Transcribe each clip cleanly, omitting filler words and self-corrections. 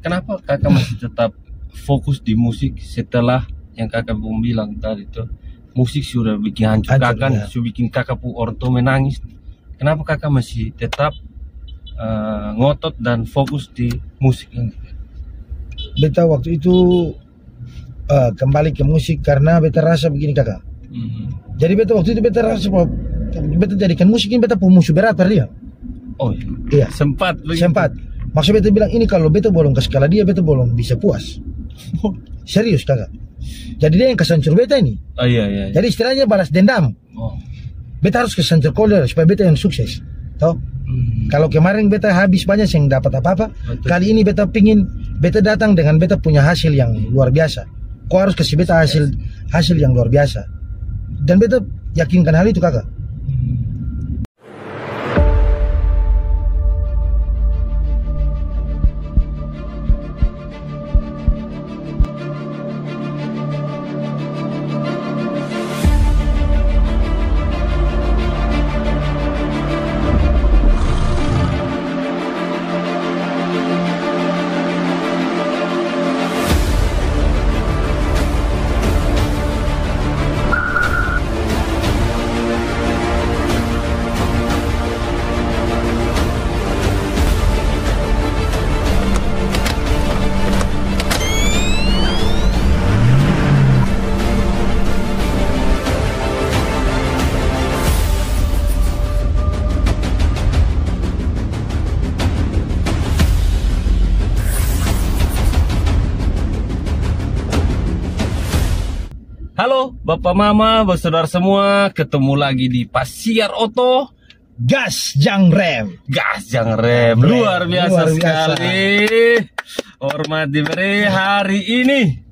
kenapa kakak masih tetap fokus di musik setelah yang kakak belum bilang tadi tuh, musik sudah bikin hancur kakak, ya. sudah bikin kakak orang tua menangis. Kenapa kakak masih tetap ngotot dan fokus di musik ini? Beta waktu itu kembali ke musik karena beta rasa begini kakak. Jadi beta waktu itu beta rasa bahwa beta jadikan musik ini beta musuh berat dia. Oh iya. Sempat. Maksud beta bilang ini kalau beta belum ke skala dia beta belum bisa puas. Serius kakak. Jadi dia yang kesancur beta ini. Oh iya. Jadi istilahnya balas dendam. Oh. Beta harus kesancur koler supaya beta yang sukses. Toh? Kalau kemarin beta habis banyak yang dapat apa-apa, kali ini beta pingin beta datang dengan beta punya hasil yang luar biasa. Kau harus kasih beta hasil yang luar biasa. Dan beta yakinkan hal itu kakak. Halo Bapak Mama, saudara semua, ketemu lagi di Pasiar Oto. Gas jang rem. Luar biasa sekali. Hormat diberi hari ini.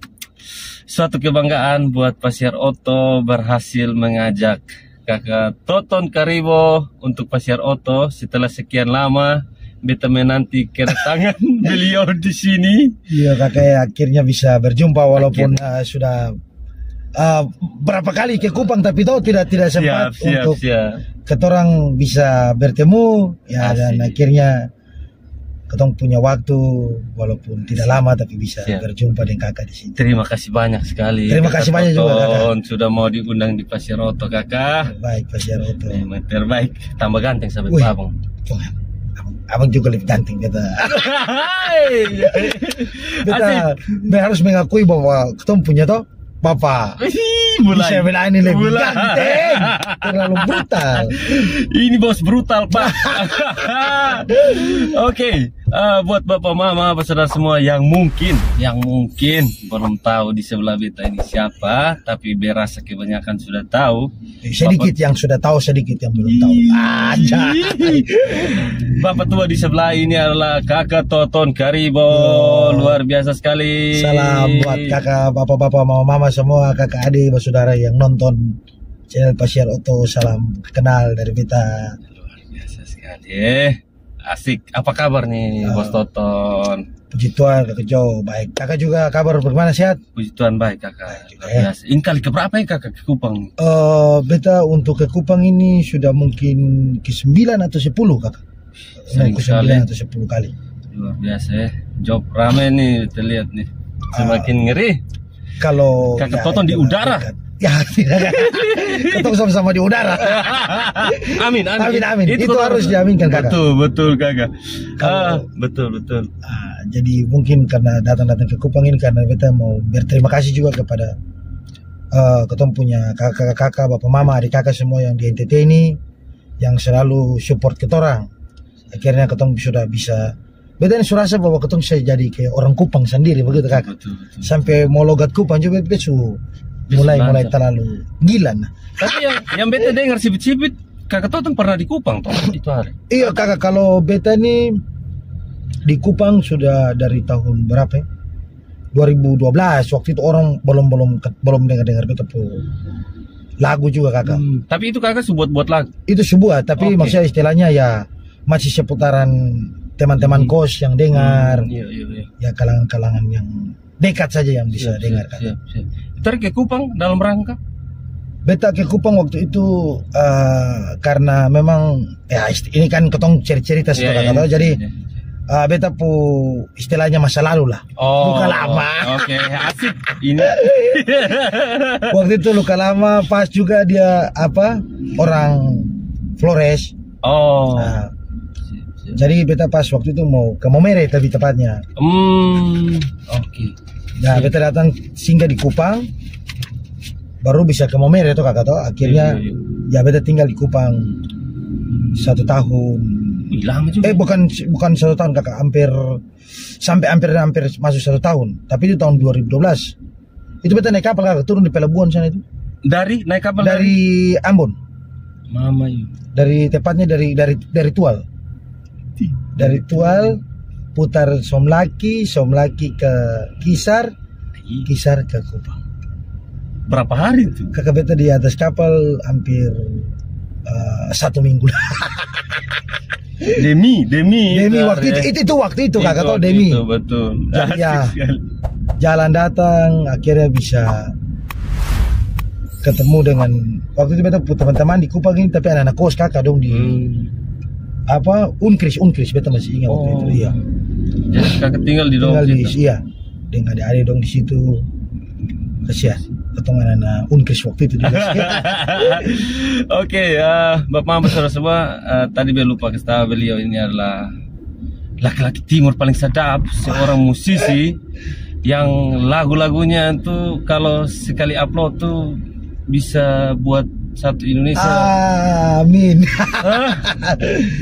Suatu kebanggaan buat Pasiar Oto berhasil mengajak kakak Toton Karibo untuk Pasiar Oto setelah sekian lama. Beta menanti kedatangan beliau di sini. Iya kakak, akhirnya bisa berjumpa walaupun sudah berapa kali ke Kupang tapi tahu tidak sempat untuk ketorang bisa bertemu ya. Asik. Dan akhirnya ketong punya waktu walaupun tidak lama tapi bisa berjumpa dengan kakak di sini. Terima kasih banyak sekali. Terima kasih banyak juga kakak. Sudah mau diundang di Pasiar Oto kakak. Baik Pasiar Oto. Terbaik, tambah ganteng sampai abang. Abang juga lebih ganteng kata. Beta harus mengakui bahwa ketong punya toh Bapak bisa bilang ini lebih ganteng, terlalu brutal. Ini bos brutal pak. Oke, buat Bapak Mama, saudara semua yang mungkin belum tahu di sebelah beta ini siapa, tapi berasa kebanyakan sudah tahu. Sedikit Bapak, yang sudah tahu, sedikit yang belum tahu. Aja. Bapak tua di sebelah ini adalah kakak Toton Karibo. Luar biasa sekali. Salam buat kakak, bapak-bapak, mama-mama semua, kakak adik, saudara yang nonton channel Pasiar Oto. Salam kenal dari beta. Luar biasa sekali. Asik. Apa kabar nih Bos Toton? Puji Tuhan kakak Jo, baik. Kakak juga kabar bagaimana, sehat? Puji Tuhan baik kakak. Luar biasa. Ini kali keberapa ya kakak ke Kupang? Beta untuk ke Kupang ini sudah mungkin ke-9 atau 10 kakak. Ke-9 atau 10 kali. Luar biasa ya. Job rame nih terlihat nih. Semakin ngeri. Kalau kakak Toton di udara. Ya tidak. Ketong sama-sama di udara. Amin. Itu harus diaminkan kakak. Betul kakak. Betul. Jadi mungkin karena datang ke Kupang ini karena beta mau berterima kasih juga kepada ketong punya kakak, bapak mama, adik kakak semua yang di NTT ini yang selalu support ketorang. Akhirnya ketong sudah bisa. Beta ini surasa bahwa ketong saya jadi kayak orang Kupang sendiri begitu kakak. Betul. Sampai mau logat Kupang juga beta mulai terlalu gila. Nah. Tapi yang beta dengar sibit-sibit kakak Toton pernah di Kupang toh itu hari. Iya kakak, kalau beta ini di Kupang sudah dari tahun berapa ya? 2012. Waktu itu orang belum dengar beta lagu juga kakak. Tapi itu kakak buat lagu. Itu sebuah, tapi maksudnya istilahnya ya masih seputaran teman-teman kos yang dengar. Iya. Ya kalangan-kalangan yang dekat saja yang bisa dengar kakak. Siap. Ke Kupang dalam rangka? Beta ke Kupang waktu itu karena memang ya ini kan ketong cerita sudah kakak tahu. Jadi beta pu istilahnya masa lalu lah. Oh, Luka lama. Oke, asik ini. Waktu itu luka lama, pas juga dia orang Flores. Oh. Nah, jadi beta pas waktu itu mau ke Momere lebih tepatnya. Oke. Nah, beta datang singgah di Kupang, baru bisa ke Momere tuh kakak toh. Akhirnya ya beta tinggal di Kupang 1 tahun. Ih, lama juga. Bukan 1 tahun kakak, hampir masuk 1 tahun. Tapi itu tahun 2012. Itu beta naik kapal kakak, turun di Pelabuhan sana itu. Naik kapal dari Ambon. Mama yuk. Tepatnya dari Tual. Dari Tual putar Somlaki ke Kisar ke Kupang. Berapa hari itu? Kakak beta di atas kapal hampir 1 minggu. Demi waktu itu waktu itu kakak tahu Demi. Itu betul. Ya, jalan datang akhirnya bisa ketemu dengan waktu itu beta teman-teman di Kupang ini, tapi anak-anak kos kakak dong di Unkris beta masih ingat waktu itu. Iya. Jadi kakak tinggal di iya, dengan adik-adik dong di situ. Kasihan ketemu anak Unkris waktu itu juga. Oke, Bapak saudara semua, tadi beliau lupa kasih tahu, beliau ini adalah laki-laki timur paling sedap, seorang musisi yang lagu-lagunya tuh kalau sekali upload tuh bisa buat satu Indonesia. Amin.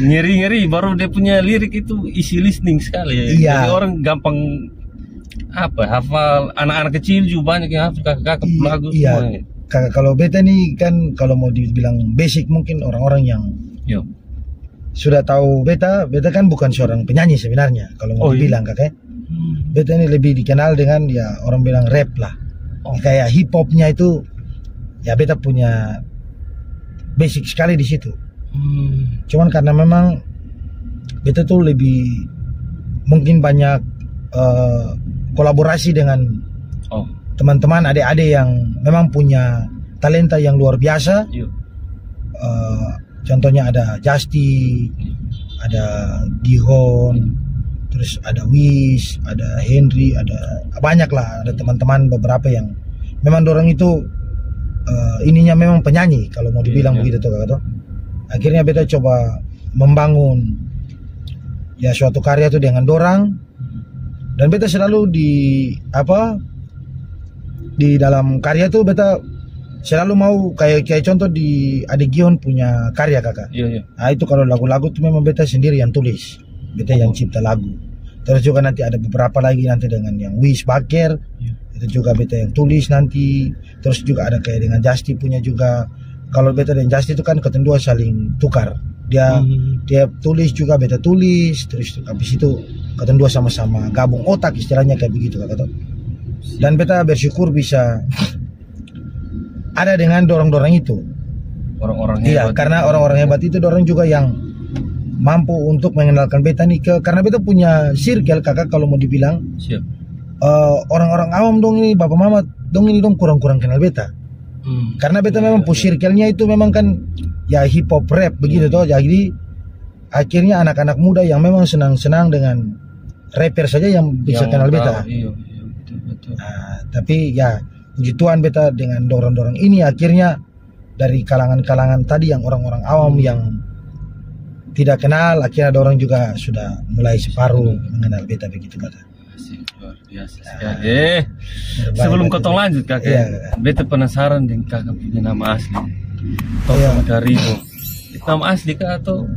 Ngeri-ngeri, baru dia punya lirik itu isi listening sekali ya. Iya. Jadi orang gampang hafal, anak-anak kecil juga banyak yang hafal, kakak-kakak lagu iya. semua. Kakak, kalau beta nih kan kalau mau dibilang basic mungkin orang-orang yang sudah tahu beta kan bukan seorang penyanyi sebenarnya kalau mau dibilang kakak. Beta ini lebih dikenal dengan ya orang bilang rap lah. Kayak hip hopnya itu ya beta punya basic sekali di situ. Cuman karena memang beta tuh lebih mungkin banyak kolaborasi dengan teman-teman adik-adik yang memang punya talenta yang luar biasa. Contohnya ada Justy, ada Gihon, terus ada Wis, ada Henry, ada banyak lah, ada teman-teman beberapa yang memang dorang itu ininya memang penyanyi kalau mau dibilang begitu tuh kakak. Akhirnya beta coba membangun ya suatu karya tuh dengan dorang, dan beta selalu di dalam karya tuh beta selalu mau kayak contoh di Adik Gion punya karya kakak. Nah itu kalau lagu-lagu tuh memang beta sendiri yang tulis, beta yang cipta lagu. Terus juga nanti ada beberapa lagi nanti dengan yang Wis Baker, itu juga beta yang tulis nanti. Terus juga ada kayak dengan Justy punya juga. Kalau beta dan Justy itu kan ketendua saling tukar. Dia tulis juga beta tulis, terus habis itu ketendua sama-sama gabung otak istilahnya kayak begitu kakak. Dan beta bersyukur bisa ada dengan dorong-dorong itu. Orang-orang hebat. Iya, karena orang-orang hebat itu dorong juga yang mampu untuk mengenalkan beta nih karena beta punya circle kakak kalau mau dibilang. Orang-orang awam dong ini, bapak mama dong ini dong kurang-kurang kenal beta. Karena beta memang circle-nya itu memang kan ya hip hop rap begitu toh. Jadi akhirnya anak-anak muda yang memang senang-senang dengan rapper saja yang bisa kenal beta. Betul. Nah, tapi ya puji Tuhan beta dengan dorong-dorong ini akhirnya dari kalangan-kalangan tadi yang orang-orang awam yang tidak kenal, akhirnya dorong juga sudah mulai separuh mengenal beta begitu kata. Luar biasa sekali. Sebelum kau lanjut kakak, beta penasaran dengan kakak punya nama asli. Toto Madarimo. Nama asli kak atau?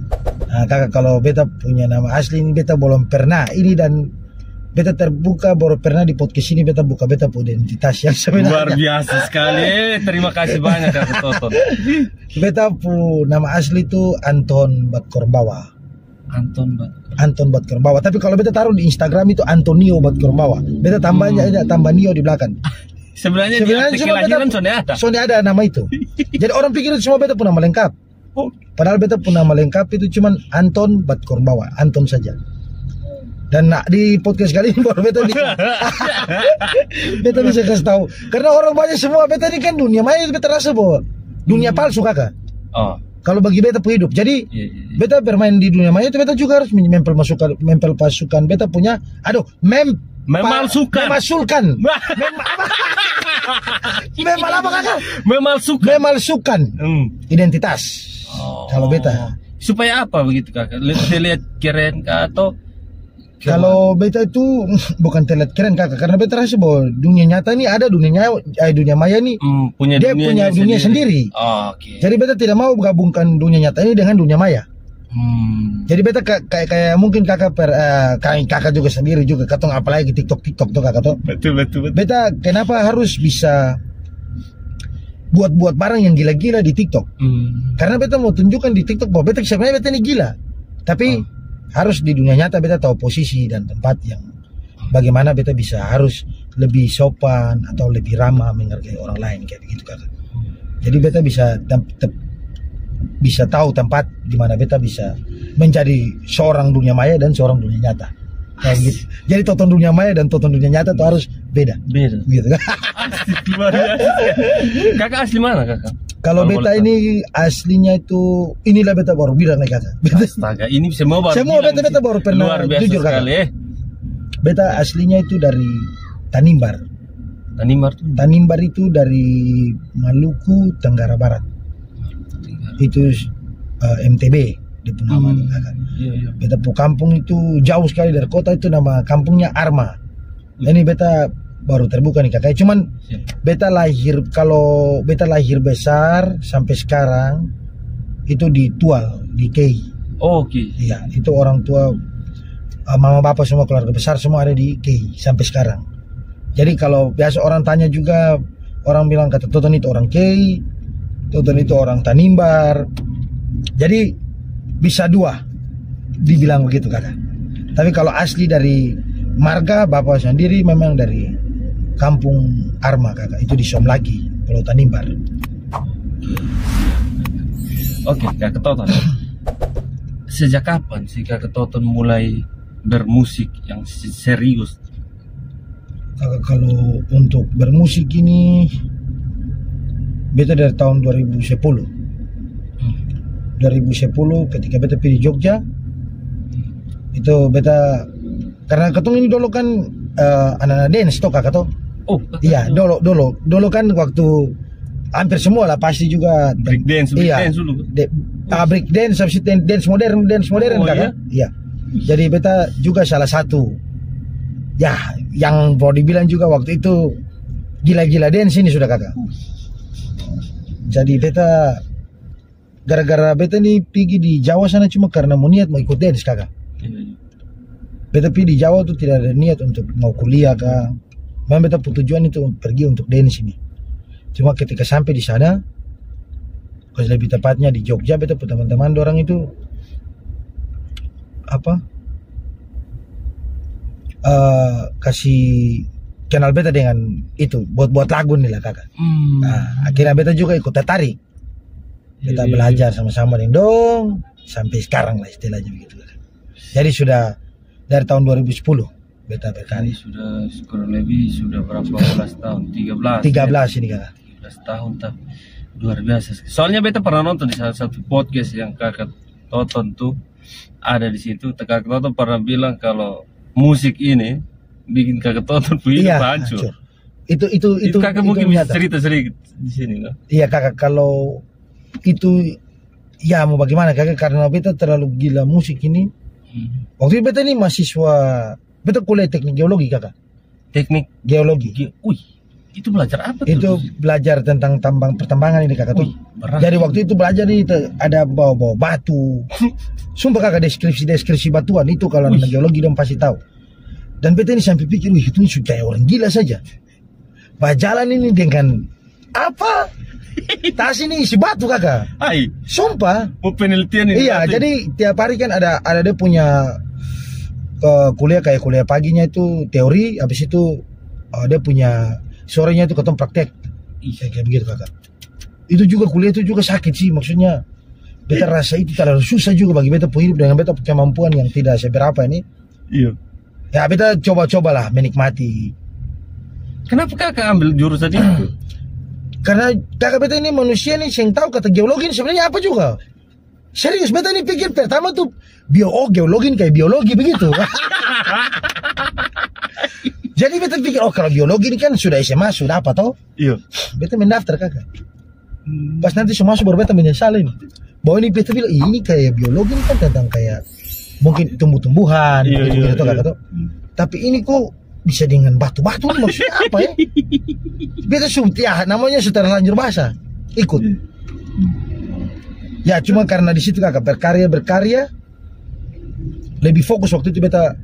Nah, kakak kalau beta punya nama asli ini beta belum pernah ini, dan beta terbuka baru pernah di podcast ini beta buka beta punya identitas yang sebenarnya. Luar biasa sekali. Terima kasih banyak kakak Toto. Beta punya nama asli itu Anton Batkorbawa. Anton Batkorbawa. Tapi kalau beta taruh di Instagram itu Antonio Batkorbawa. Beta tambahnya tambah Nio di belakang. Sebenarnya di kelahiran sudah ada nama itu. Jadi orang pikir itu semua beta punya nama lengkap. Padahal beta punya nama lengkap itu cuman Anton Batkorbawa, Anton saja. Dan di podcast kali ini baru beta bisa kasih tahu. Karena orang banyak semua beta ini kan dunia maya, beta rasa bahwa dunia palsu kakak. Kalau bagi beta hidup. Jadi beta bermain di dunia maya itu beta juga harus mempel pasukan beta punya memalsukan. Memal apa kakak? Memalsukan identitas. Kalau beta. Supaya apa begitu kakak? Lihat keren kah atau? Kalau beta itu bukan terlihat keren kakak, karena beta rasa bahwa dunia nyata ini ada dunia maya nih dia punya dunia sendiri. Jadi beta tidak mau gabungkan dunia nyata ini dengan dunia maya. Jadi beta kayak mungkin kakak kakak juga sendiri juga katong apalagi TikTok tuh kakak tuh. Betul. Beta kenapa harus bisa buat barang yang gila-gila di TikTok? Karena beta mau tunjukkan di TikTok bahwa beta sebenarnya beta ini gila. Tapi harus di dunia nyata beta tahu posisi dan tempat yang bagaimana beta bisa harus lebih sopan atau lebih ramah menghargai orang lain kayak begitu kakak. Jadi beta bisa tahu tempat di mana beta bisa menjadi seorang dunia maya dan seorang dunia nyata. Kayak gitu. Jadi tonton dunia maya dan tonton dunia nyata itu harus beda. Gitu kan. Kakak asli mana kakak? Kalau beta ini aslinya itu inilah beta baru bilang nih kakak. Astaga, ini semua beta baru pernah jujur kakak. Beta aslinya itu dari Tanimbar. Tanimbar itu dari Maluku Tenggara Barat. Itu MTB di nama kakak. Beta pu kampung itu jauh sekali dari kota, itu nama kampungnya Arma. Ini beta baru terbuka nih kakak. Cuman beta lahir besar sampai sekarang itu di Tual, di Kei. Iya, itu orang tua mama bapak semua keluarga besar semua ada di Kei sampai sekarang. Jadi kalau biasa orang tanya juga, orang bilang kata Toton itu orang Kei, Toton itu orang Tanimbar. Jadi bisa dua dibilang begitu kakak. Tapi kalau asli dari marga bapak sendiri memang dari kampung Arma kakak, itu di Somlaki, Pulau Tanimbar. Oke, kakak Toton. Sejak kapan sih kakak Toton mulai bermusik yang serius? Kakak kalau untuk bermusik ini beta dari tahun 2010. 2010 ketika beta pergi Jogja, itu beta karena ketemu ini dulu kan anak-anak dance toh kakak toh. Iya, dulu kan waktu hampir semua lah pasti juga break dance dulu. Break dance, dance modern kakak. Iya. Jadi beta juga salah satu. Ya, yang boleh dibilang juga waktu itu gila-gila dance ini sudah kakak. Jadi beta gara-gara beta nih pergi di Jawa sana cuma karena mau niat mau ikut dance kakak. Beta pergi di Jawa tuh tidak ada niat untuk mau kuliah kah. Memang beta tujuan itu pergi untuk dance ini. Cuma ketika sampai di sana, kalau lebih tepatnya di Jogja, beta teman-teman dorang itu kasih kenal beta dengan itu buat lagu nih lah kakak. Nah, akhirnya beta juga ikut tertarik. Beta belajar sama-sama dengan dong sampai sekarang lah istilahnya begitu. Jadi sudah dari tahun 2010 beta berkarya. Sudah kurang lebih sudah berapa belas tahun? 13 ini kakak. 13 tahun tapi luar biasa. Soalnya beta pernah nonton di salah satu podcast yang kakak Toton tuh ada di situ. Kakak Toton pernah bilang kalau musik ini bikin kakak Toton punya hancur. Itu kakak mungkin bisa cerita sedikit di sini, kan? Iya kakak, kalau itu ya mau bagaimana kakak, karena beta terlalu gila musik ini. Waktu itu beta ini mahasiswa, beta kuliah teknik geologi kakak. Teknik geologi. Itu belajar apa tuh? Itu belajar tentang pertambangan ini kakak tuh. Jadi waktu itu belajar nih ada bawa batu. Sumpah kakak, deskripsi batuan itu kalau anak geologi dong pasti tahu. Dan beta ini sampai pikir, itu sudah orang gila saja. Jalan ini dengan apa? Tas ini isi batu kakak. Sumpah. Penelitian ini. Iya, jadi tiap hari kan ada dia punya kuliah, kayak kuliah paginya itu teori, habis itu dia punya sorenya itu ketemu praktek. Kayak begitu kakak. Itu juga kuliah itu juga sakit sih, maksudnya beta rasa itu terlalu susah juga bagi beta hidup dengan beta kemampuan yang tidak seberapa ini. Iya. Ya beta coba-cobalah menikmati. Kenapa kakak ambil jurusan itu? Karena kakak beta ini manusia nih yang tahu kata geologi ini sebenarnya apa juga. Serius, beta ini pikir pertama tuh geologi kayak biologi begitu. Jadi beta pikir, oh kalau biologi ini kan sudah SMA, sudah apa toh? Iya. Beta mendaftar kakak. Pas nanti semua baru beta menyesal ini. Bahwa ini beta bilang, ini kayak biologi ini kan tentang kayak mungkin tumbuh-tumbuhan, gitu kakak toh. Tapi ini kok bisa dengan batu-batu, maksudnya apa ya? Beta ya namanya sudah terlanjur bahasa, ikut. Ya cuma karena di situ kakak berkarya lebih fokus waktu itu beta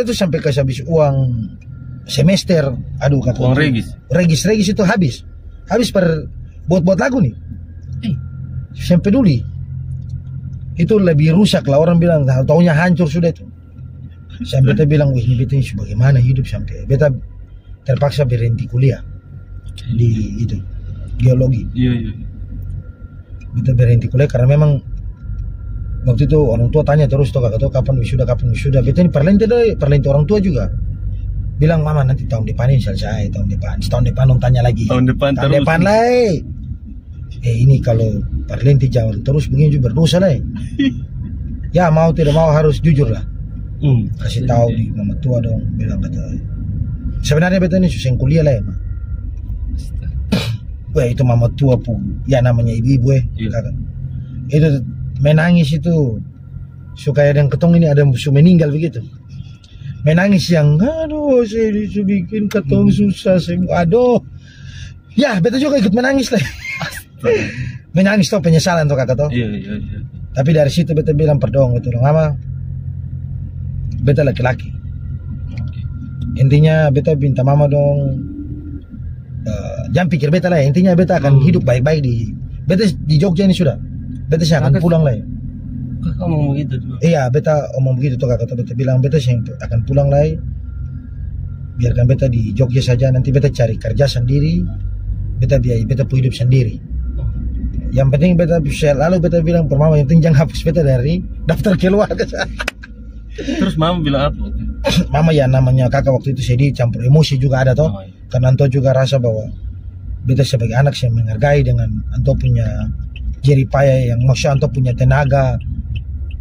tuh sampai kasih habis uang semester, aduh kakak. Uang regis itu habis per buat lagu nih. Saya peduli. Itu lebih rusak lah, orang bilang taunya hancur sudah itu. Sampai beta bilang, wih ini beta ini bagaimana hidup, sampai beta terpaksa berhenti kuliah di itu geologi. Iya. Beta berhenti kuliah karena memang waktu itu orang tua tanya terus tuh kakak tuh kapan wisuda. Beta ini perlente orang tua juga. Bilang mama nanti tahun depan ini selesai, tahun depan dong tanya lagi. Tahun depan lah. Ini kalau perlente jangan terus begini juga berdosa lah. Ya mau tidak mau harus jujur lah. Kasih tahu di mama tua dong, bilang kata. Sebenarnya beta ini susah kuliah lah ya, Ma. Wah itu mama tua pun, ya namanya ibu-ibu kakak. Itu menangis itu, suka ada yang ketong ini ada yang meninggal begitu. Menangis yang, aduh saya bikin ketong susah semua, aduh. Ya beta juga ikut menangis lah. Menangis tuh penyesalan tuh kakak tuh. Iya. Tapi dari situ beta bilang perdong itu dong, mama. Beta laki-laki. Intinya beta minta mama dong. Jangan pikir beta lah, intinya beta akan hidup baik-baik beta di Jogja ini sudah. Beta sih akan pulang lah. Kakak ngomong begitu tuh. Iya, beta omong begitu tuh kakak. Beta bilang beta sih akan pulang lah. Biarkan beta di Jogja saja, nanti beta cari kerja sendiri. Beta biaya beta hidup sendiri. Yang penting beta bisa, lalu beta bilang per mama yang penting jangan hapus beta dari daftar keluarga. Terus mama bilang apa? Mama ya namanya kakak waktu itu sedih, campur emosi juga ada toh. Karena Anto juga rasa bahwa beta sebagai anak saya menghargai dengan Anto punya jeripaya yang maksudnya Anto punya tenaga.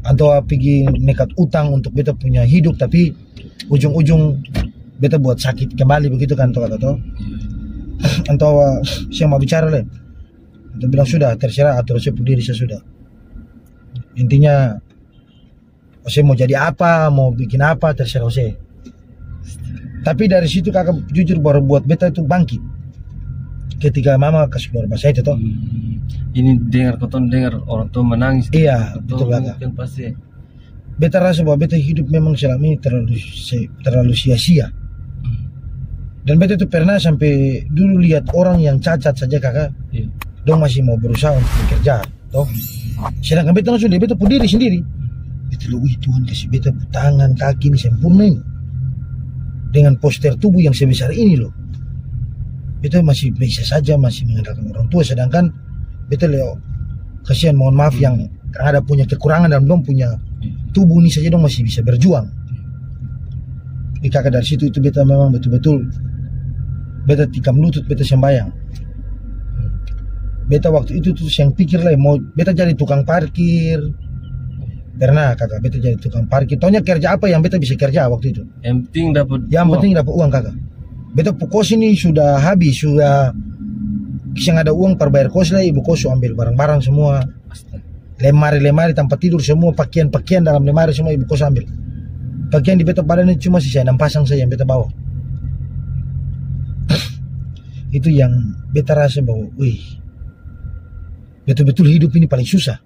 Anto pergi nekat utang untuk beta punya hidup, tapi ujung-ujung beta buat sakit kembali begitu kan Anto kata toh. Anto saya mau bicara lah. Anto bilang sudah terserah atur saya diri saya sudah. Intinya saya mau jadi apa, mau bikin apa terserah saya. Tapi dari situ kakak jujur baru buat beta itu bangkit. Ketika mama kasih keluar bahasa itu toh. Ini dengar orang tua menangis. Iya, betul kakak. Kan pasti. Beta rasa bahwa beta hidup memang selama ini terlalu sia-sia. Dan beta itu pernah sampai dulu lihat orang yang cacat saja kakak. Dong masih mau berusaha untuk bekerja, toh. Sedangkan beta langsung beta pun diri sendiri. Beta wih Tuhan kasih beta tangan kaki ini sempurna ini. Dengan poster tubuh yang sebesar ini loh. Beta masih bisa saja masih mengandalkan orang tua, sedangkan beta kasihan mohon maaf yang ada punya kekurangan dan belum punya tubuh ini saja dong masih bisa berjuang. Di kakak dari situ itu beta memang betul-betul beta tikam lutut beta sembayang. Beta waktu itu tuh yang pikir lah mau beta jadi tukang parkir. Pernah kakak beta jadi tukang parkir. Taunya kerja apa yang beta bisa kerja waktu itu? Yang penting dapat uang kakak. Beta kos ini sudah habis, sudah kisah ada uang per bayar kos lah, ibu kos ambil barang-barang semua. Lemari tempat tidur semua, pakaian dalam lemari semua ibu kos ambil. Pakaian di beta badan ini cuma sisa 6 pasang saja yang beta bawa. Itu yang beta rasa bahwa, wih, betul-betul hidup ini paling susah.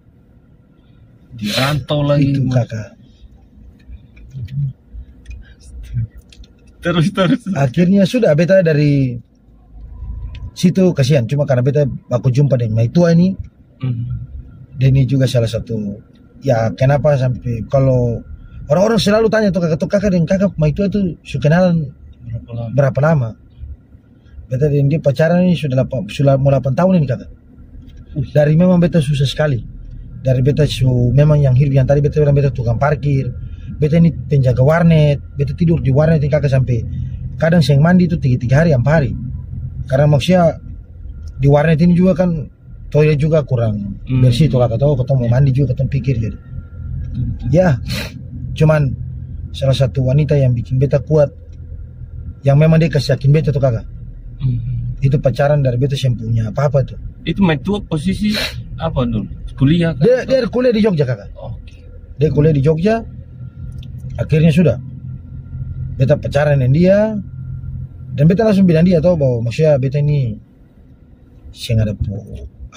Di rantau lagi itu kakak. Terus akhirnya sudah beta dari situ kasihan, cuma karena beta aku jumpa dengan Maitua ini. Dan ini juga salah satu ya kenapa sampai kalau orang-orang selalu tanya tuh kakak dan kakak Maitua itu sudah kenalan berapa lama. Beta dan dia pacaran ini sudah mau 8 tahun ini kakak. Dari memang beta susah sekali. Dari beta memang yang hidup yang tadi beta bilang beta tukang parkir, beta ini penjaga warnet, beta tidur di warnet ini kakak sampai kadang siang mandi itu 3 hari 4 hari. Karena maksudnya di warnet ini juga kan toilet juga kurang bersih tuh kakak tahu, ketemu mandi juga ketemu pikir jadi. Ya, cuman salah satu wanita yang bikin beta kuat, yang memang dia kasih yakin beta tuh kakak. Itu pacaran dari beta yang punya apa-apa tuh. Itu main tua posisi apa dulu? Kuliah kan? Dia kuliah di Jogja kakak. Oke. Dia kuliah di Jogja. Akhirnya sudah beta pacaran dengan dia, dan beta langsung bilang dia tahu bahwa maksudnya beta ini sih nggak ada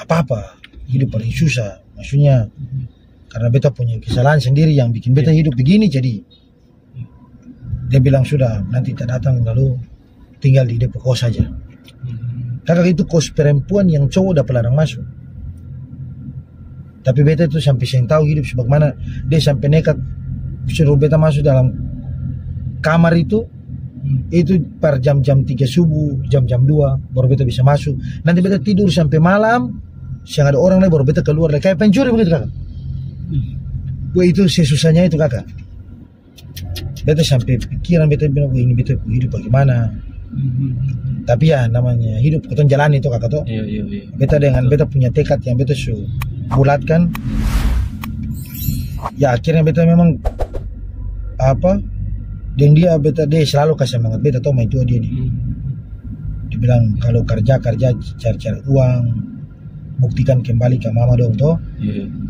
apa-apa, hidup paling susah. Maksudnya karena beta punya kesalahan sendiri yang bikin beta hidup begini. Jadi dia bilang sudah nanti tak datang, lalu tinggal di depo kos saja. Kakak itu kos perempuan yang cowok dapat larang masuk. Tapi beta itu sampai saya tahu hidup sebagaimana dia sampai nekat suruh beta masuk dalam kamar itu per jam-jam 3 subuh, jam-jam 2 baru beta bisa masuk. Nanti beta tidur sampai malam, siang ada orang lagi baru beta keluar lagi kayak pencuri begitu kakak. Wah itu sesusahnya itu kakak. Beta sampai pikiran beta bilang, wah ini beta hidup bagaimana. Tapi ya namanya hidup kita jalan itu kakak tuh. Iya. Beta dengan beta punya tekad yang beta bulatkan. Ya akhirnya beta memang apa? Dan dia selalu kasih semangat beta tuh main tua dia nih. Dia bilang kalau kerja cari uang, buktikan kembali ke mama dong toh.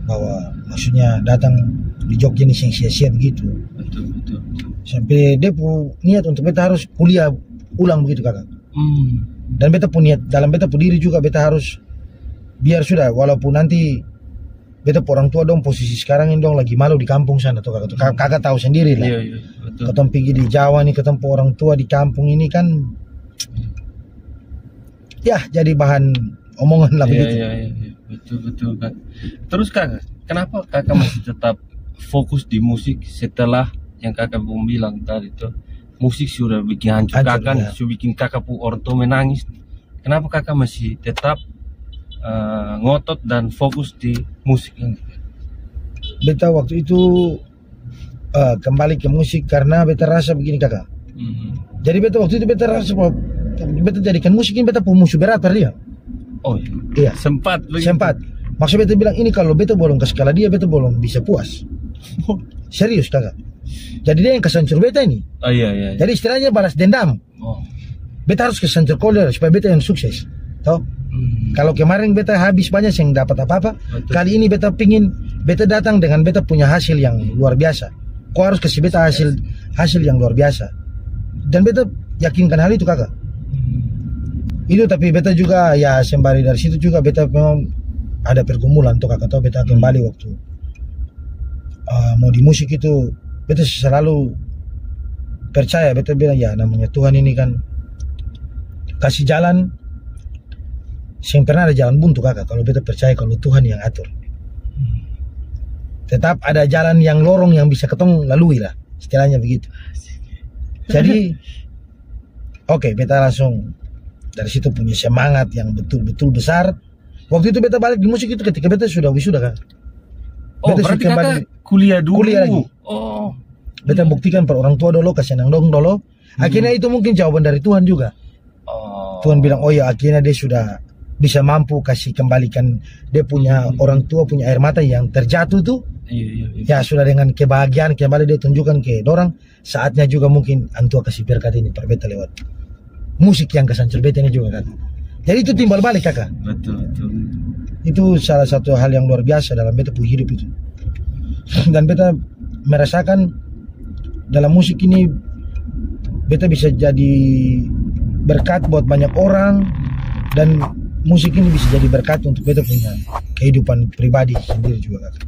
Bahwa maksudnya datang di Jogja ini sia-sia begitu. Betul. Sampai dia niat untuk beta harus kuliah ulang begitu kakak. Dan beta punya niat dalam beta diri juga beta harus biar sudah walaupun nanti beta orang tua dong posisi sekarang ini dong lagi malu di kampung sana tuh kakak. Kakak tahu sendiri lah. Iya, betul. Ketemu pergi di Jawa nih ketemu orang tua di kampung ini kan ya jadi bahan omongan lah begitu. Iya, betul kak. Terus kakak, kenapa kakak masih tetap fokus di musik setelah yang kakak belum bilang tadi tuh musik sudah bikin hancur kakak, sudah bikin kakak orang tua menangis. Kenapa kakak masih tetap ngotot dan fokus di musik ini? Beta waktu itu kembali ke musik karena beta rasa begini kakak. Jadi beta waktu itu beta rasa beta jadikan musik ini beta musuh berat per dia. Oh iya. Sempat. Maksud beta bilang ini kalau beta belum ke skala dia beta belum bisa puas. Serius kakak. Jadi dia yang kesancur beta ini. Oh iya. Jadi istilahnya balas dendam. Beta harus kesancur koler supaya beta yang sukses. Tahu? Kalau kemarin beta habis banyak yang dapat apa-apa, kali ini beta pingin beta datang dengan beta punya hasil yang luar biasa. Kau harus kasih beta hasil yang luar biasa. Dan beta yakinkan hal itu kakak. Itu tapi beta juga ya sembari dari situ juga beta memang ada pergumulan tuh kakak tahu beta kembali waktu mau di musik itu beta selalu percaya beta bilang ya namanya Tuhan ini kan kasih jalan. Yang pernah ada jalan buntu kakak kalau beta percaya kalau Tuhan yang atur. Tetap ada jalan yang lorong yang bisa ketong lalui lah istilahnya begitu. Jadi oke, beta langsung dari situ punya semangat yang betul-betul besar. Waktu itu beta balik di musik itu ketika beta sudah wisuda kan. Beta berarti kakak kuliah dulu. Kuliah lagi. Beta buktikan per orang tua dulu, kasih nang dong dulu. Akhirnya itu mungkin jawaban dari Tuhan juga. Tuhan bilang oh ya akhirnya dia sudah bisa mampu kasih kembalikan dia punya orang tua punya air mata yang terjatuh tuh. Ya sudah dengan kebahagiaan kembali dia tunjukkan ke dorang. Saatnya juga mungkin antua kasih berkat ini per beta lewat musik yang kesancur beta ini juga kan. Jadi itu timbal balik kakak. Betul. Itu salah satu hal yang luar biasa dalam beta punya hidup itu. Dan beta merasakan dalam musik ini beta bisa jadi berkat buat banyak orang dan musik ini bisa jadi berkat untuk beta punya kehidupan pribadi sendiri juga kakak.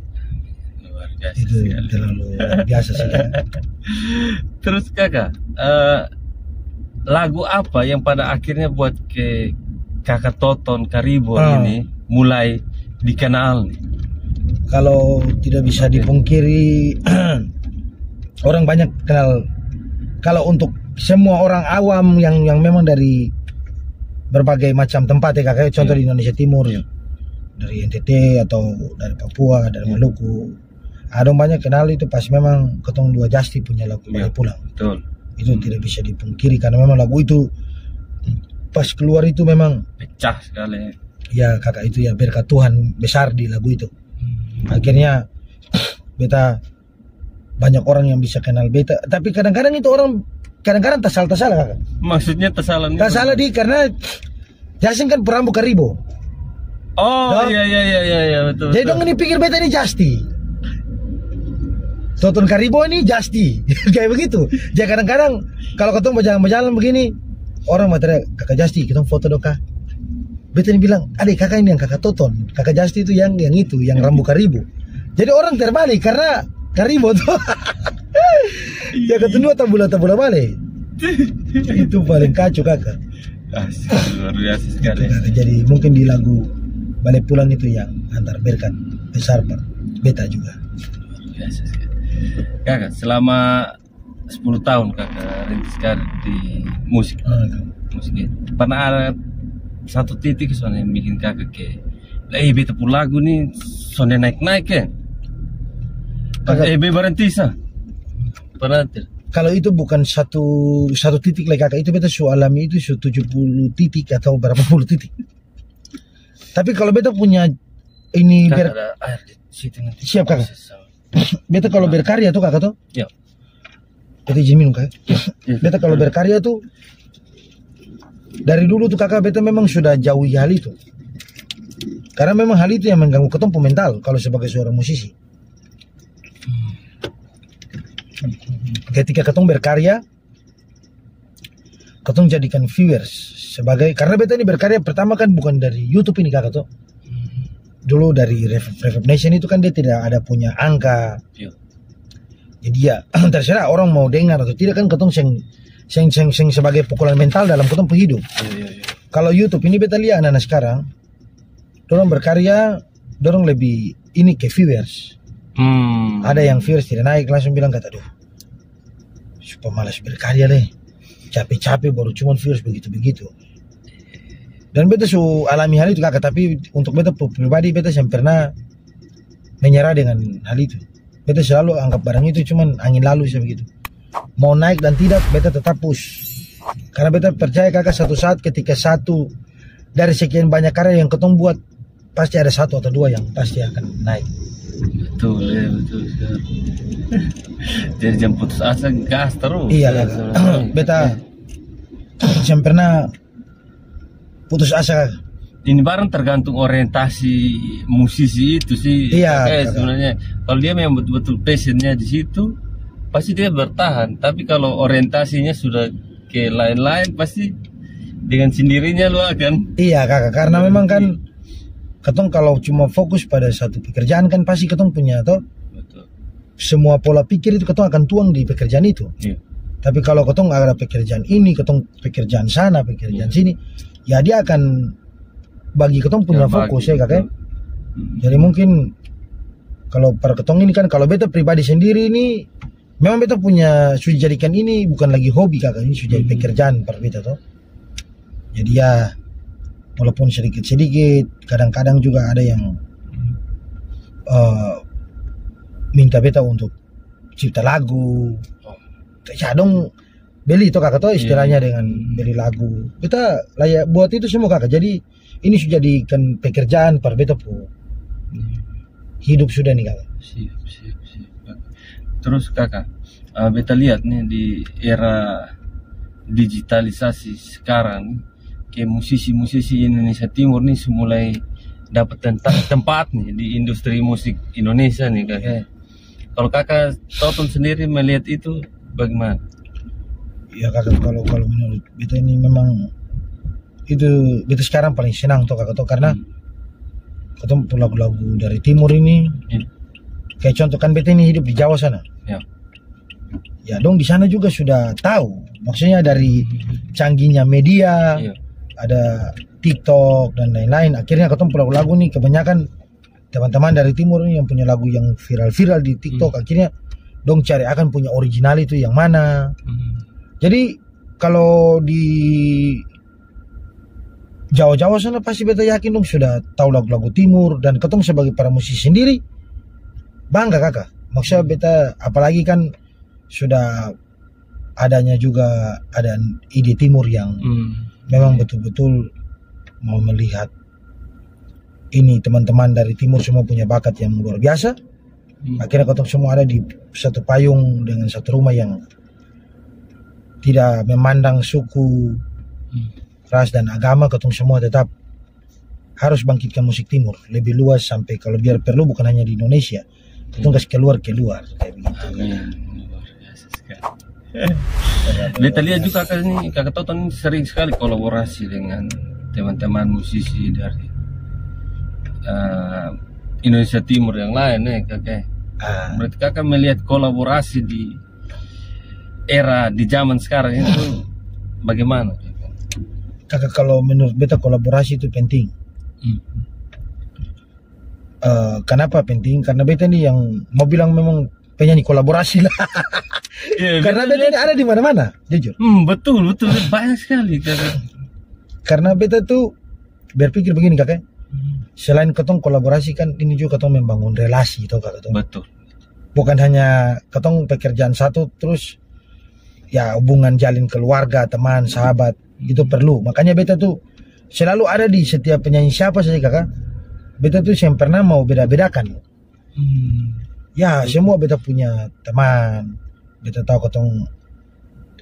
Luar biasa. Itu terlalu biasa sih kakak. Terus kakak, lagu apa yang pada akhirnya buat ke kakak Toton Karibon ini mulai dikenal? Kalau tidak bisa dipungkiri orang banyak kenal. Kalau untuk semua orang awam yang memang dari berbagai macam tempat ya kakak, contoh di Indonesia Timur, dari NTT atau dari Papua, dari Maluku, ada banyak kenal itu pas memang ketong dua Jasti punya lagu Balik Pulang. Betul. Itu tidak bisa dipungkiri karena memang lagu itu pas keluar itu memang pecah sekali. ya kakak itu ya berkat Tuhan besar di lagu itu. Akhirnya beta banyak orang yang bisa kenal beta. Tapi kadang-kadang itu orang kadang-kadang tak salah kakak. Maksudnya tak salah di karena Justin kan perambu Karibo. Oh iya betul. Jadi dong ini pikir beta ini Justi. Toton Karibo ini Justi. Kayak begitu. Jadi kadang-kadang kalau ketemu berjalan-berjalan begini, orang mau teriak, kakak Justi, kita foto dong kak. Beta ini bilang, adik kakak ini yang kakak Toton. Kakak Justi itu yang itu, yang rambu Karibo. Jadi orang terbalik karena Karibo tuh. Ya ketemu tabula balik. Itu paling kacau kakak. Luar biasa sekali. Jadi mungkin di lagu Balik Pulang itu yang antar berkat besar Pak beta juga. Biasa sekali. Kakak, selama 10 tahun kakak rintis karir di musik. Musik itu. Pernah ada satu titik soalnya yang bikin kakak kayak, beta pun lagu nih soalnya naik-naik ya. Berhenti sah. Pernah tidak? Kalau itu bukan satu titik lagi kakak, itu beta alami itu 70 titik atau berapa puluh titik. Tapi kalau beta punya ini ada air di situ nanti. Siap kakak. Beta kalau berkarya tuh kakak tuh. Ya. Beta izin minum kakak. Beta kalau berkarya tuh dari dulu tuh kakak beta memang sudah jauhi hal itu. Karena memang hal itu yang mengganggu ketemu mental kalau sebagai seorang musisi. Ketika ketong berkarya, ketong jadikan viewers sebagai, karena beta ini berkarya pertama kan bukan dari YouTube ini kakak tuh. Dulu dari Reverb Nation itu kan dia tidak ada punya angka. Jadi ya terserah orang mau dengar atau tidak kan ketong seng sebagai pukulan mental dalam ketong hidup. Kalau YouTube ini beta lihat anak-anak sekarang, dorong berkarya, dorong lebih ini ke viewers. Ada yang viewers tidak naik langsung bilang kata, aduh, supaya malas berkarya deh, capek-capek baru cuman viewers begitu-begitu. Dan beta alami hal itu kakak, tapi untuk beta pribadi beta yang pernah menyerah dengan hal itu. Beta selalu anggap barang itu cuman angin lalu begitu. Mau naik dan tidak beta tetap push. Karena beta percaya kakak satu saat ketika satu dari sekian banyak karya yang ketong buat pasti ada satu atau dua yang pasti akan naik. Betul ya, betul. Jadi jangan putus asa, gas terus. Iya kakak. Beta yang pernah putus asa. Ini barang tergantung orientasi musisi itu sih. Iya. Sebenarnya kalau dia memang betul-betul passionnya di situ, pasti dia bertahan. Tapi kalau orientasinya sudah ke lain-lain, pasti dengan sendirinya lu akan. Iya kakak, karena memang kan ketong kalau cuma fokus pada satu pekerjaan kan pasti ketong punya toh. Betul. Semua pola pikir itu ketong akan tuang di pekerjaan itu. Iya. Tapi kalau ketong ada pekerjaan ini, ketong pekerjaan sana, pekerjaan sini, ya dia akan bagi ketong punya fokus ya kakak. Jadi mungkin kalau para ketong ini kan, kalau beta pribadi sendiri ini memang beta punya sudah jadikan ini bukan lagi hobi kakak, ini sudah jadi pekerjaan para beta toh. Jadi ya walaupun sedikit-sedikit, kadang-kadang juga ada yang minta beta untuk cipta lagu. Ya dong beli itu kakak tuh istilahnya dengan beli lagu. Beta layak buat itu semua kakak. Jadi ini sudah jadikan pekerjaan per beta pu hidup sudah nih kakak. Siap. Terus kakak, beta lihat nih di era digitalisasi sekarang, kayak musisi-musisi Indonesia Timur nih mulai dapat tempat nih di industri musik Indonesia nih kakak. Kalau kakak Toton sendiri melihat itu bagaimana? Ya kakak, kalau menurut beta ini memang itu beta sekarang paling senang tuh kakak tuh, karena ketemu lagu-lagu dari timur ini. Kayak contoh kan beta ini hidup di Jawa sana. Ya dong di sana juga sudah tahu, maksudnya dari canggihnya media, ada TikTok dan lain-lain. Akhirnya ketemu lagu-lagu nih kebanyakan teman-teman dari timur nih yang punya lagu yang viral-viral di TikTok. Akhirnya dong cari akan punya original itu yang mana. Jadi kalau di Jawa-Jawa sana pasti beta yakin dong sudah tahu lagu-lagu timur, dan ketemu sebagai para musisi sendiri bangga kakak. Maksudnya beta apalagi kan sudah adanya juga ada ide timur yang memang betul-betul mau melihat ini teman-teman dari timur semua punya bakat yang luar biasa. Akhirnya ketong semua ada di satu payung dengan satu rumah yang tidak memandang suku, ras dan agama. Ketong semua tetap harus bangkitkan musik timur lebih luas sampai kalau biar perlu bukan hanya di Indonesia, ketong kasih keluar kayak begitu. Luar biasa sekali. Beta lihat juga kakak Toton sering sekali kolaborasi dengan teman-teman musisi dari Indonesia Timur yang lain kakak. Berarti kakak melihat kolaborasi di era di zaman sekarang itu bagaimana? Kakak, kalau menurut beta kolaborasi itu penting. Kenapa penting? Karena beta ini yang mau bilang memang penyanyi kolaborasi lah. Karena beta ini ada di mana-mana, jujur. Betul banyak sekali kakak. Karena beta tuh berpikir begini kakak. Selain ketong kolaborasi kan ini juga ketong membangun relasi tau kakak. Betul. Bukan hanya ketong pekerjaan satu terus ya hubungan jalin keluarga, teman, sahabat itu perlu. Makanya beta tuh selalu ada di setiap penyanyi siapa saja kakak. Beta tuh yang pernah mau beda-bedakan. Ya semua beta punya teman. Beta tahu ketong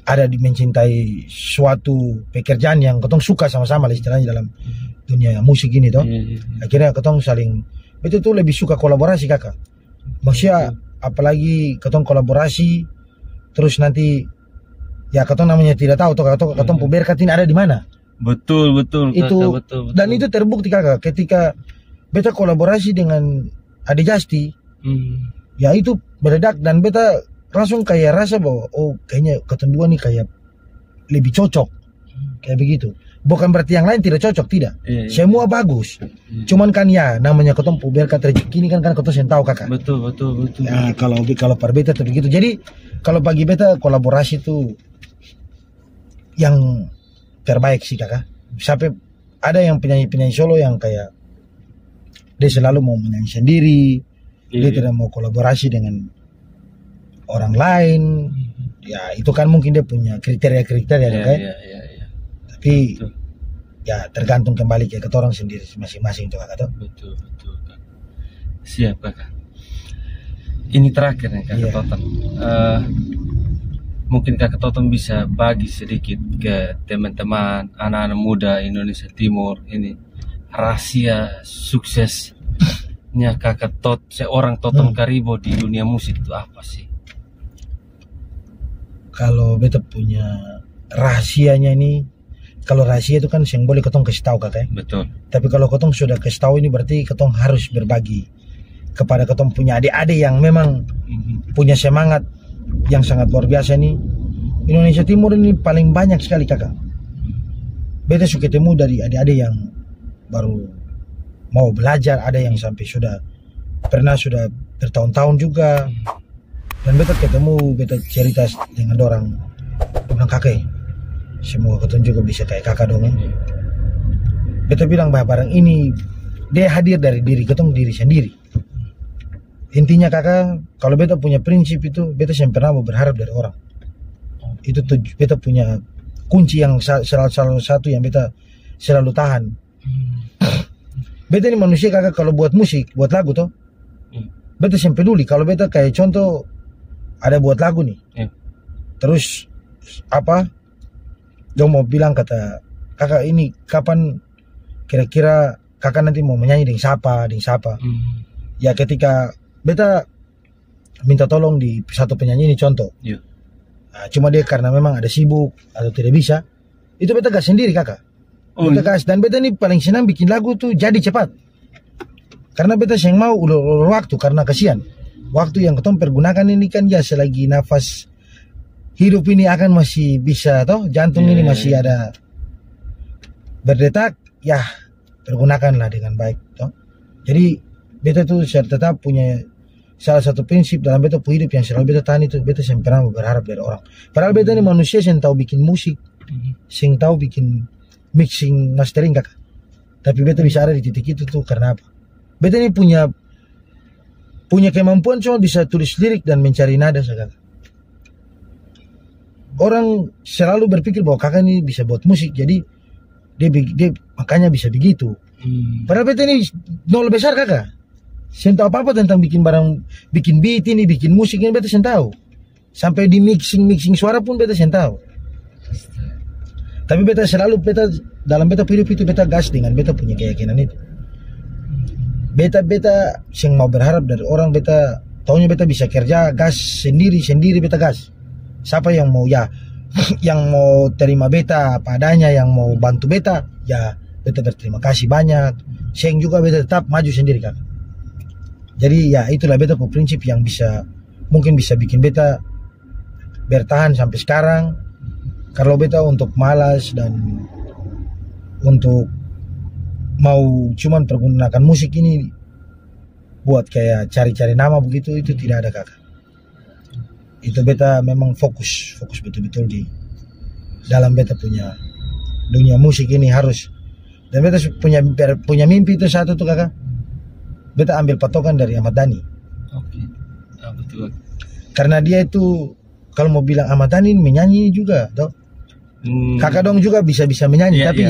ada di mencintai suatu pekerjaan yang ketong suka sama-sama lah istilahnya dalam dunia musik ini toh. Akhirnya ketong saling, beta tuh lebih suka kolaborasi kakak. Maksudnya apalagi ketong kolaborasi terus nanti ya ketong namanya tidak tahu toh ketong berkat ini ada di mana. Betul itu kakak, betul. Dan itu terbukti kakak ketika beta kolaborasi dengan Ade Jasti. Ya itu meledak dan beta langsung kayak rasa bahwa oh kayaknya ketong dua nih kayak lebih cocok kayak begitu. Bukan berarti yang lain tidak cocok, tidak. Semua bagus. Cuman kan ya namanya ketong berkat rezeki ini kan ketong yang tahu kakak. Betul. Ya kalau per beta tuh begitu. Jadi kalau bagi beta kolaborasi itu yang terbaik sih kakak. Sampai ada yang penyanyi solo yang kayak dia selalu mau menyanyi sendiri, dia tidak mau kolaborasi dengan orang lain. Ya itu kan mungkin dia punya kriteria kan. Tapi ya tergantung kembali ke orang sendiri masing-masing tuh kakak. Betul Kak. Siap kakak. Ini terakhir nih kakak Toton. Mungkin kakak Toton bisa bagi sedikit ke teman-teman anak-anak muda Indonesia Timur ini rahasia suksesnya kakak seorang Toton Karibo di dunia musik itu apa sih? Kalau beta punya rahasianya ini, kalau rahasia itu kan yang boleh ketong kasih tahu kakak. Betul. Tapi kalau ketong sudah kasih tahu ini berarti ketong harus berbagi kepada ketong punya adik-adik yang memang punya semangat yang sangat luar biasa nih. Indonesia Timur ini paling banyak sekali kakak. Beta suka ketemu dari adik-adik yang baru mau belajar, ada yang sampai sudah bertahun-tahun juga. Dan beta ketemu, beta cerita dengan orang, dia bilang kakek, semua ketemu juga bisa kayak kakak dong. Beta bilang bahwa barang ini dia hadir dari diri ketemu diri sendiri. Intinya kakak, kalau beta punya prinsip itu, beta yang pernah mau berharap dari orang. Itu beta punya kunci yang salah satu yang beta selalu tahan. Beta ini manusia kakak, kalau buat musik, buat lagu toh, beta yang peduli. Kalau beta kayak contoh ada buat lagu nih, terus apa, dia mau bilang kata kakak ini kapan kira-kira kakak nanti mau menyanyi dengan siapa. Ya ketika beta minta tolong di satu penyanyi ini contoh, nah, cuma dia karena memang ada sibuk atau tidak bisa, itu beta gas sendiri kakak. Beta gas, dan beta ini paling senang bikin lagu tuh jadi cepat, karena beta yang mau ulur waktu, karena kasihan waktu yang ketong pergunakan ini kan ya selagi nafas hidup ini akan masih bisa toh, jantung ini masih ada berdetak, ya pergunakanlah dengan baik toh. Jadi beta tuh tetap punya salah satu prinsip dalam beta hidup yang selalu beta tahan itu, beta yang pernah berharap dari orang. Padahal beta ini manusia yang tahu bikin musik, yang tahu bikin mixing, mastering kakak. Tapi beta bisa ada di titik itu tuh karena apa? Beta ini punya kemampuan cuma bisa tulis lirik dan mencari nada kakak. Orang selalu berpikir bahwa kakak ini bisa buat musik, jadi dia makanya bisa begitu. Padahal beta ini nol besar kakak. Saya tahu apa-apa tentang bikin barang, bikin beat ini, bikin musik ini beta saya tahu. Sampai di mixing suara pun beta saya tahu. Tapi beta selalu dalam beta hidup itu beta gas dengan beta punya keyakinan itu. Beta yang mau berharap dari orang beta taunya beta bisa kerja gas sendiri beta gas. Siapa yang mau yang mau terima beta apa adanya, yang mau bantu beta ya beta berterima kasih banyak. Seng juga beta tetap maju sendiri kakak. Jadi ya itulah beta prinsip yang mungkin bisa bikin beta bertahan sampai sekarang. Kalau beta untuk malas dan untuk mau cuman pergunakan musik ini buat kayak cari-cari nama begitu, itu tidak ada kakak. Itu beta memang fokus betul-betul di dalam beta punya dunia musik ini harus. Dan beta punya mimpi itu satu tuh kakak. Beta ambil patokan dari Ahmad Dhani. Oke. Betul. Karena dia itu kalau mau bilang Ahmad Dhani menyanyi juga, toh. Kakak dong juga bisa menyanyi, tapi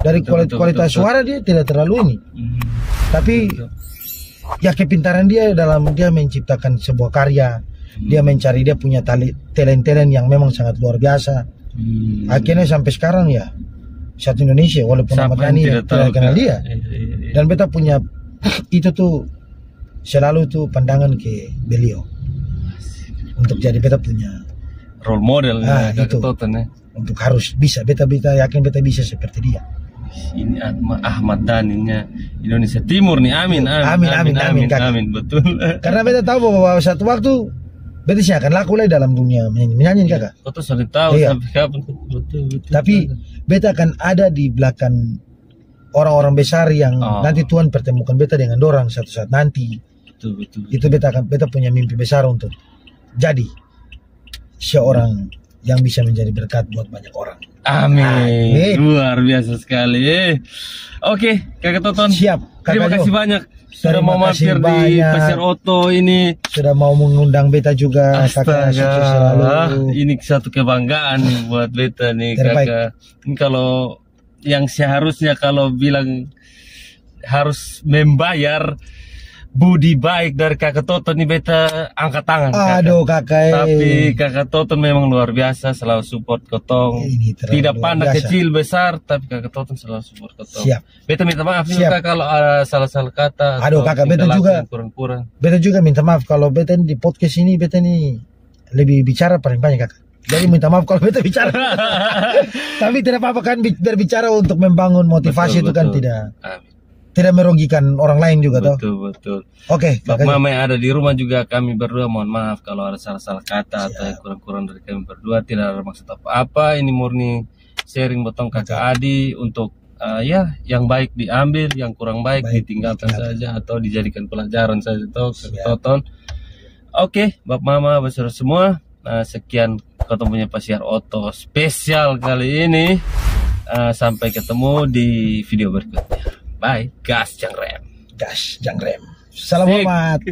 dari kualitas suara dia tidak terlalu ini. Tapi ya kepintaran dia dalam dia menciptakan sebuah karya, dia mencari dia punya talent yang memang sangat luar biasa. Akhirnya sampai sekarang ya satu Indonesia walaupun Ahmad Dhani tidak kenal dia. Dan beta punya itu tuh selalu tuh pandangan ke beliau untuk jadi beta punya role model itu. Untuk harus bisa beta yakin beta bisa seperti dia. Ini Ahmad Dhani-nya Indonesia Timur nih. Amin betul. Karena beta tahu bahwa satu waktu beta sih akan laku lah dalam dunia menyanyi kakak. Kau tuh sudah tahu sampai kapan. Betul. Tapi beta akan ada di belakang orang-orang besar yang nanti Tuhan pertemukan beta dengan dorang satu saat nanti. Betul. Itu beta punya mimpi besar untuk jadi seorang yang bisa menjadi berkat buat banyak orang. Amin. Luar biasa sekali. Oke, Kakak Toton. Siap. Terima kasih banyak sudah mau mampir di Pasir Oto ini. Sudah mau mengundang beta juga. Kakak sukses selalu. Ini satu kebanggaan nih buat beta nih kakak. Ini kalau yang seharusnya kalau bilang harus membayar budi baik dari Kakak Toton, nih beta angkat tangan. Aduh kakak. Tapi Kakak Toton memang luar biasa, selalu support kotong. Tidak pandang kecil besar, tapi Kakak Toton selalu support kotong. Siap. Beta minta maaf juga kalau ada salah-salah kata. Aduh kakak, beta juga kurang-kurang. Beta juga minta maaf kalau beta di podcast ini beta nih lebih bicara paling banyak kakak. Jadi minta maaf kalau beta bicara. Tapi tidak apa-apa kan, berbicara untuk membangun motivasi itu kan tidak merugikan orang lain juga toh. Betul. Oke, Bapak Mama yang ada di rumah juga kami berdua mohon maaf kalau ada salah-salah kata atau yang kurang-kurang dari kami berdua. Tidak ada maksud apa-apa. Ini murni sharing botong kakak Adi untuk yang baik diambil, yang kurang baik ditinggalkan saja atau dijadikan pelajaran saja toh Toton. Oke, Bapak Mama besar semua. Sekian ketemunya Pasir Oto spesial kali ini. Sampai ketemu di video berikutnya. Bye, gas jangrem. Salam hormat.